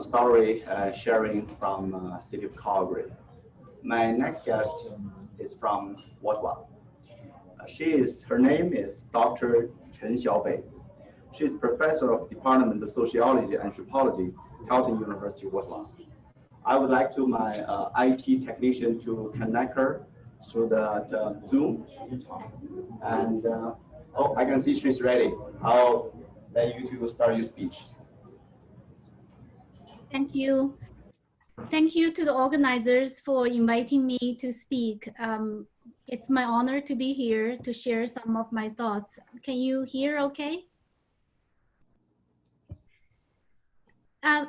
story sharing from city of Calgary. My next guest is from Ottawa. Her name is Dr. Xiaobei Chen. She is professor of Department of Sociology and Anthropology, Halton University, Ottawa. I would like to my IT technician to connect her through the Zoom. And oh, I can see she's ready. I'll let you to start your speech. Thank you. Thank you to the organizers for inviting me to speak. It's my honor to be here to share some of my thoughts. Can you hear okay?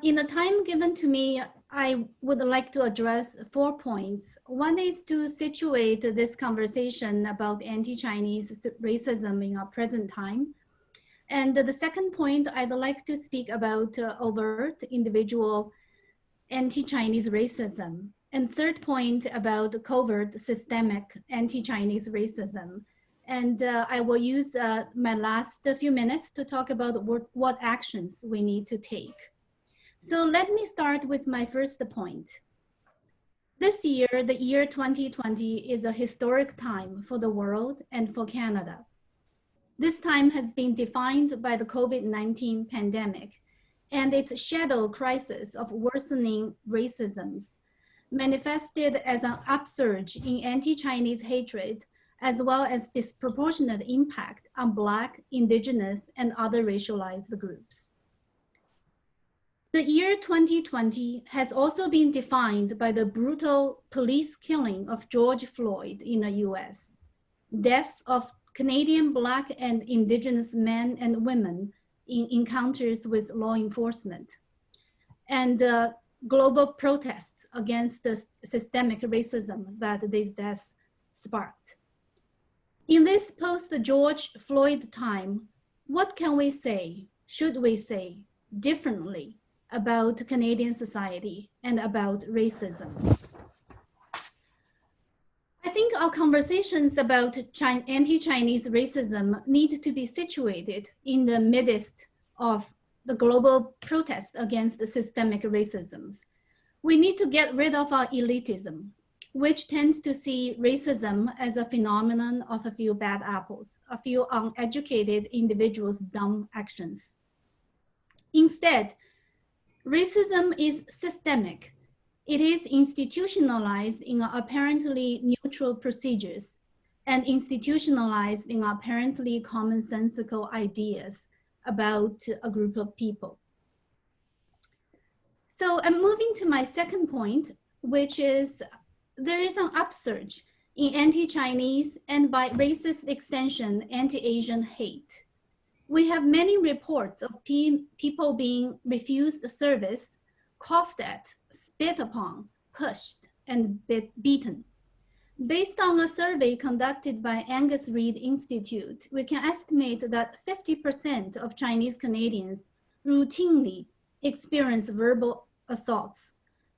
In the time given to me, I would like to address 4 points. One is to situate this conversation about anti-Chinese racism in our present time. And the second point, I'd like to speak about overt individual anti-Chinese racism. And third point about covert systemic anti-Chinese racism. And I will use my last few minutes to talk about what actions we need to take. So let me start with my first point. This year, the year 2020, is a historic time for the world and for Canada. This time has been defined by the COVID-19 pandemic and its shadow crisis of worsening racisms, manifested as an upsurge in anti-Chinese hatred, as well as disproportionate impact on Black, Indigenous, and other racialized groups. The year 2020 has also been defined by the brutal police killing of George Floyd in the US, deaths of Canadian Black and Indigenous men and women in encounters with law enforcement, and global protests against the systemic racism that these deaths sparked. In this post-George Floyd time, what can we say, should we say, differently about Canadian society and about racism? I think our conversations about anti-Chinese racism need to be situated in the midst of the global protest against the systemic racisms. We need to get rid of our elitism, which tends to see racism as a phenomenon of a few bad apples, a few uneducated individuals' dumb actions. Instead, racism is systemic. It is institutionalized in apparently neutral procedures and institutionalized in apparently commonsensical ideas about a group of people. So I'm moving to my second point, which is there is an upsurge in anti-Chinese and by racist extension, anti-Asian hate. We have many reports of people being refused service, coughed at, spit upon, pushed, and beaten. Based on a survey conducted by Angus Reid Institute, we can estimate that 50% of Chinese Canadians routinely experience verbal assaults.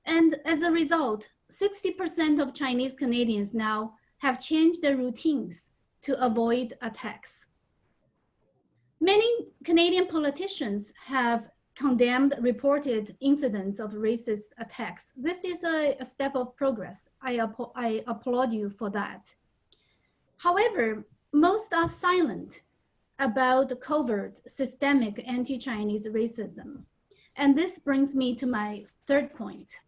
And as a result, 60% of Chinese Canadians now have changed their routines to avoid attacks. Many Canadian politicians have condemned reported incidents of racist attacks. This is a step of progress. I applaud you for that. However, most are silent about covert, systemic anti-Chinese racism. And this brings me to my third point.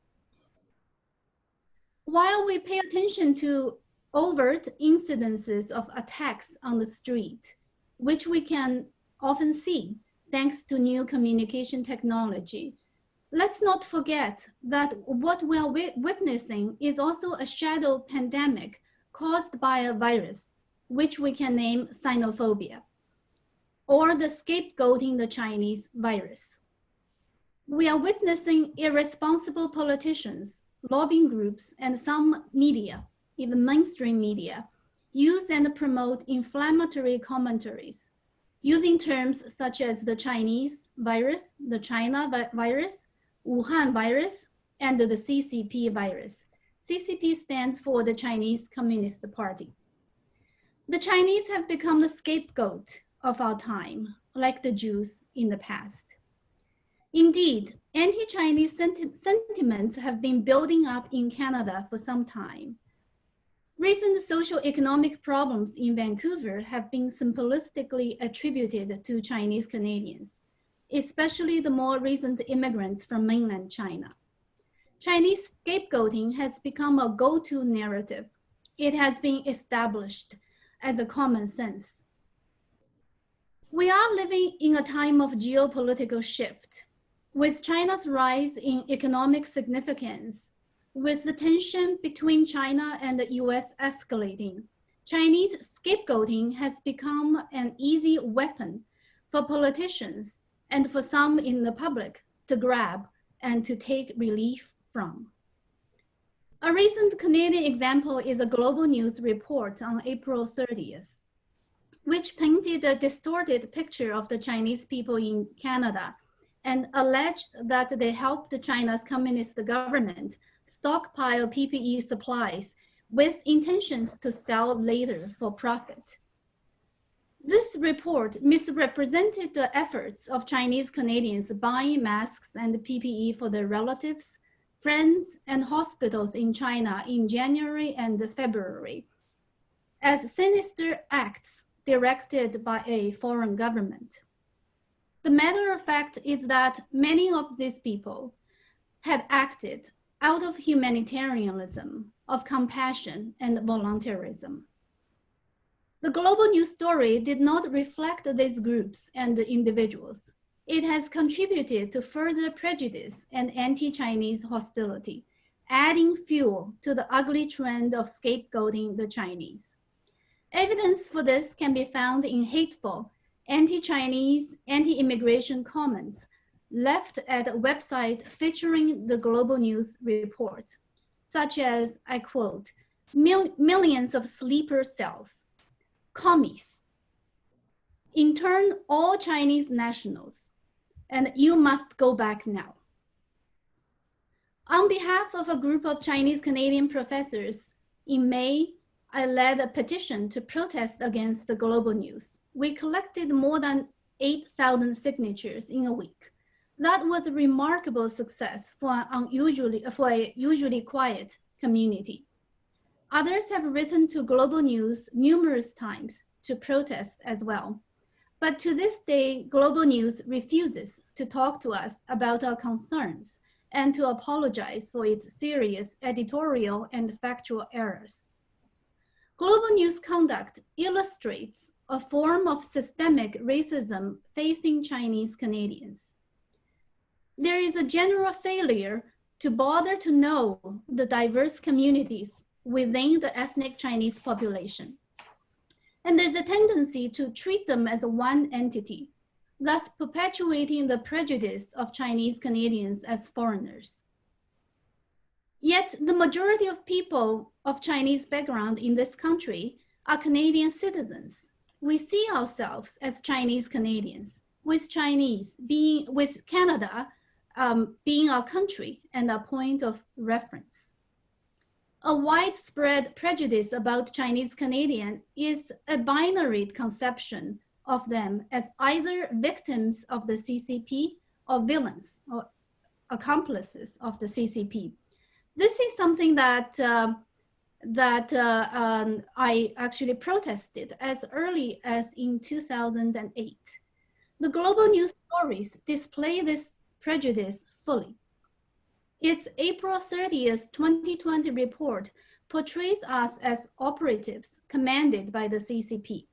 While we pay attention to overt incidences of attacks on the street, which we can often see thanks to new communication technology, let's not forget that what we are witnessing is also a shadow pandemic caused by a virus, which we can name xenophobia, or the scapegoating the Chinese virus. We are witnessing irresponsible politicians, lobbying groups, and some media, even mainstream media, use and promote inflammatory commentaries, using terms such as the Chinese virus, the China virus, Wuhan virus, and the CCP virus. CCP stands for the Chinese Communist Party. The Chinese have become the scapegoat of our time, like the Jews in the past. Indeed, anti-Chinese sentiments have been building up in Canada for some time. Recent socio-economic problems in Vancouver have been simplistically attributed to Chinese Canadians, especially the more recent immigrants from mainland China. Chinese scapegoating has become a go-to narrative. It has been established as a common sense. We are living in a time of geopolitical shift. With China's rise in economic significance, with the tension between China and the US escalating, Chinese scapegoating has become an easy weapon for politicians and for some in the public to grab and to take relief from. A recent Canadian example is a Global News report on April 30th, which painted a distorted picture of the Chinese people in Canada and alleged that they helped China's communist government stockpile PPE supplies with intentions to sell later for profit. This report misrepresented the efforts of Chinese Canadians buying masks and PPE for their relatives, friends, and hospitals in China in January and February as sinister acts directed by a foreign government. The matter of fact is that many of these people had acted out of humanitarianism, of compassion, and volunteerism. The Global News story did not reflect these groups and individuals. It has contributed to further prejudice and anti-Chinese hostility, adding fuel to the ugly trend of scapegoating the Chinese. Evidence for this can be found in hateful, anti-Chinese, anti-immigration comments left at a website featuring the Global News report, such as, I quote, millions of sleeper cells, commies, intern all Chinese nationals, and you must go back now. On behalf of a group of Chinese Canadian professors, in May, I led a petition to protest against the Global News. We collected more than 8,000 signatures in a week. That was a remarkable success for a usually quiet community. Others have written to Global News numerous times to protest as well. But to this day, Global News refuses to talk to us about our concerns and to apologize for its serious editorial and factual errors. Global News conduct illustrates a form of systemic racism facing Chinese Canadians. There is a general failure to bother to know the diverse communities within the ethnic Chinese population. And there's a tendency to treat them as one entity, thus perpetuating the prejudice of Chinese Canadians as foreigners. Yet the majority of people of Chinese background in this country are Canadian citizens. We see ourselves as Chinese Canadians, with Canada being our country and a point of reference. A widespread prejudice about Chinese Canadian is a binary conception of them as either victims of the CCP or villains or accomplices of the CCP. This is something that I actually protested as early as in 2008. The Global News stories display this prejudice fully. Its April 30th, 2020 report portrays us as operatives commanded by the CCP.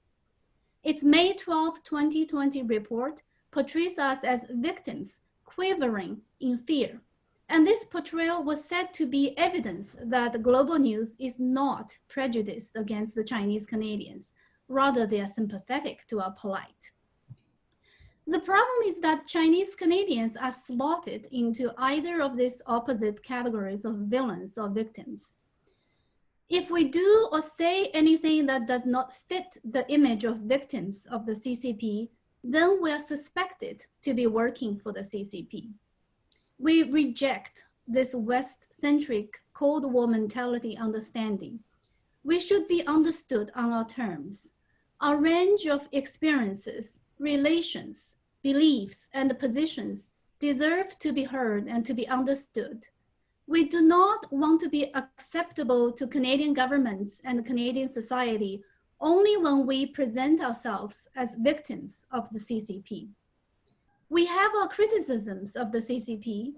Its May 12, 2020 report portrays us as victims quivering in fear. And this portrayal was said to be evidence that the Global News is not prejudiced against the Chinese Canadians. Rather, they are sympathetic to our plight. The problem is that Chinese Canadians are slotted into either of these opposite categories of villains or victims. If we do or say anything that does not fit the image of victims of the CCP, then we are suspected to be working for the CCP. We reject this West-centric Cold War mentality understanding. We should be understood on our terms. Our range of experiences, relations, beliefs, and positions deserve to be heard and to be understood. We do not want to be acceptable to Canadian governments and Canadian society only when we present ourselves as victims of the CCP. We have our criticisms of the CCP,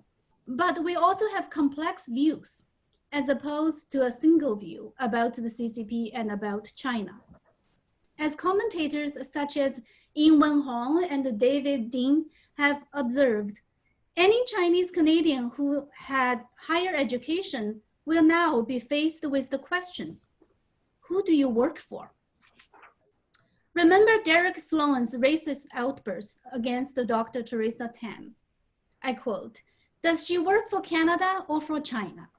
but we also have complex views as opposed to a single view about the CCP and about China. As commentators such as Yin Wenhong and David Ding have observed, any Chinese Canadian who had higher education will now be faced with the question, who do you work for? Remember Derek Sloan's racist outburst against Dr. Theresa Tam. I quote, "Does she work for Canada or for China?"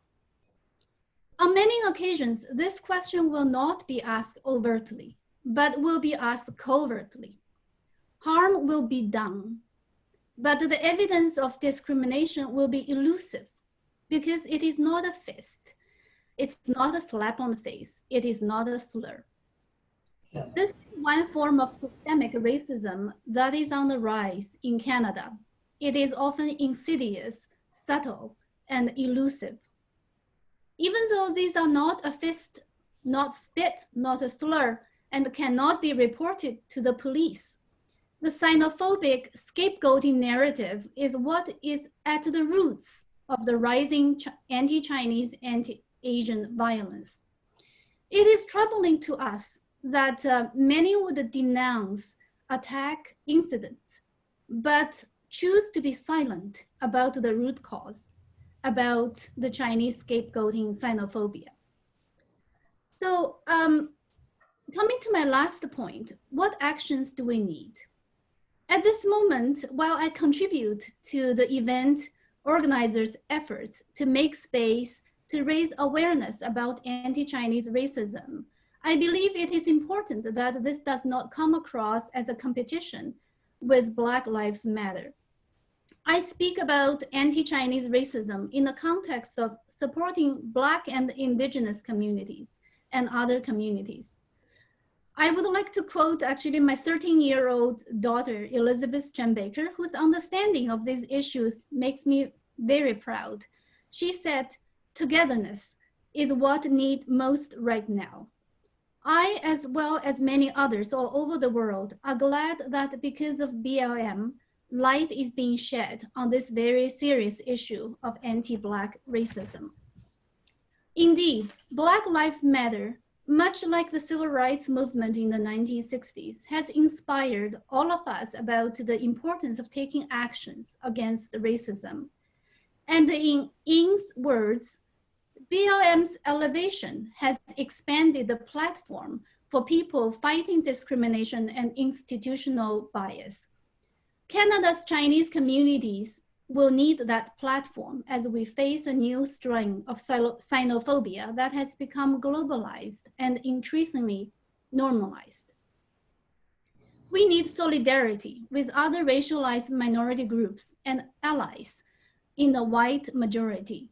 On many occasions, this question will not be asked overtly, but will be asked covertly. Harm will be done, but the evidence of discrimination will be elusive because it is not a fist. It's not a slap on the face. It is not a slur. Yeah. This is one form of systemic racism that is on the rise in Canada. It is often insidious, subtle, and elusive. Even though these are not a fist, not spit, not a slur, and cannot be reported to the police, the xenophobic scapegoating narrative is what is at the roots of the rising anti-Chinese, anti-Asian violence. It is troubling to us that many would denounce attack incidents, but choose to be silent about the root cause, about the Chinese scapegoating xenophobia. So coming to my last point, what actions do we need? At this moment, while I contribute to the event organizers' efforts to make space to raise awareness about anti-Chinese racism, I believe it is important that this does not come across as a competition with Black Lives Matter. I speak about anti-Chinese racism in the context of supporting Black and Indigenous communities and other communities. I would like to quote actually my 13-year-old daughter, Elizabeth Chen Baker, whose understanding of these issues makes me very proud. She said, "Togetherness is what needs most right now." I, as well as many others all over the world, are glad that because of BLM, light is being shed on this very serious issue of anti-Black racism. Indeed, Black Lives Matter, much like the civil rights movement in the 1960s, has inspired all of us about the importance of taking actions against racism. And in Ying's words, BLM's elevation has expanded the platform for people fighting discrimination and institutional bias. Canada's Chinese communities will need that platform as we face a new strain of xenophobia that has become globalized and increasingly normalized. We need solidarity with other racialized minority groups and allies in the white majority.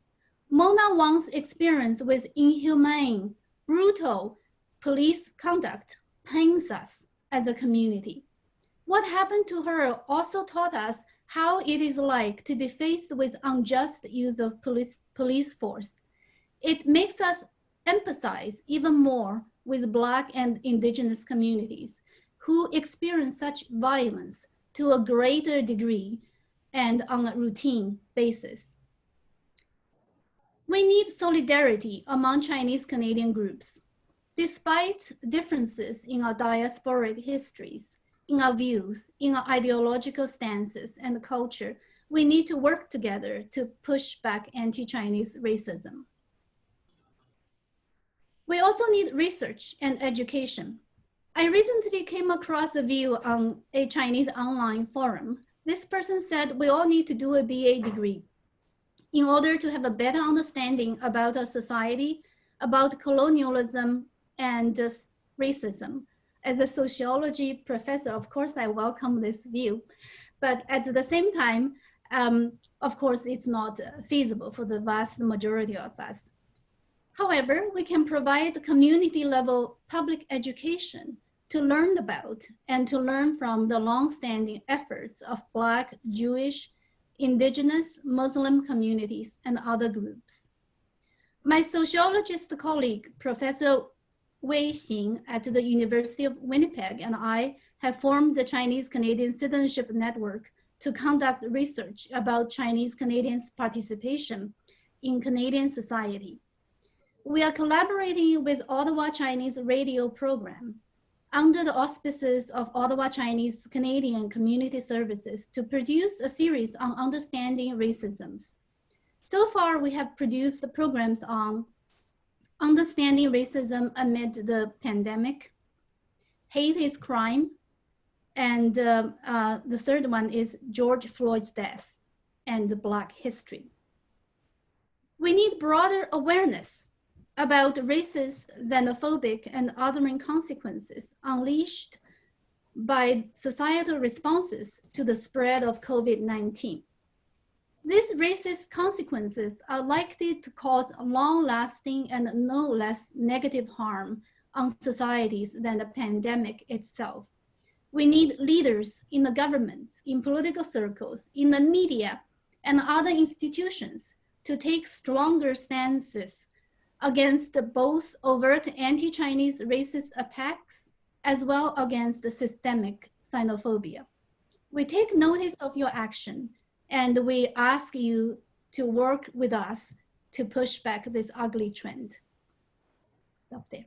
Mona Wang's experience with inhumane, brutal police conduct pains us as a community. What happened to her also taught us how it is like to be faced with unjust use of police force. It makes us empathize even more with Black and Indigenous communities who experience such violence to a greater degree and on a routine basis. We need solidarity among Chinese Canadian groups. Despite differences in our diasporic histories, in our views, in our ideological stances and culture, we need to work together to push back anti-Chinese racism. We also need research and education. I recently came across a view on a Chinese online forum. This person said we all need to do a BA degree in order to have a better understanding about our society, about colonialism and racism. As a sociology professor, of course, I welcome this view, but at the same time, of course, it's not feasible for the vast majority of us. However, we can provide community level public education to learn about and to learn from the long-standing efforts of Black, Jewish, indigenous, Muslim communities, and other groups. My sociologist colleague, Professor Wei Xing at the University of Winnipeg, and I have formed the Chinese Canadian Citizenship Network to conduct research about Chinese Canadians' participation in Canadian society. We are collaborating with Ottawa Chinese Radio Program under the auspices of Ottawa Chinese Canadian Community Services to produce a series on understanding racisms. So far, we have produced the programs on understanding racism amid the pandemic, hate is crime, and the third one is George Floyd's death and Black history. We need broader awareness about racist, xenophobic, and othering consequences unleashed by societal responses to the spread of COVID-19. These racist consequences are likely to cause long-lasting and no less negative harm on societies than the pandemic itself. We need leaders in the governments, in political circles, in the media, and other institutions to take stronger stances against both overt anti-Chinese racist attacks as well against the systemic xenophobia. We take notice of your action, and we ask you to work with us to push back this ugly trend. Stop there.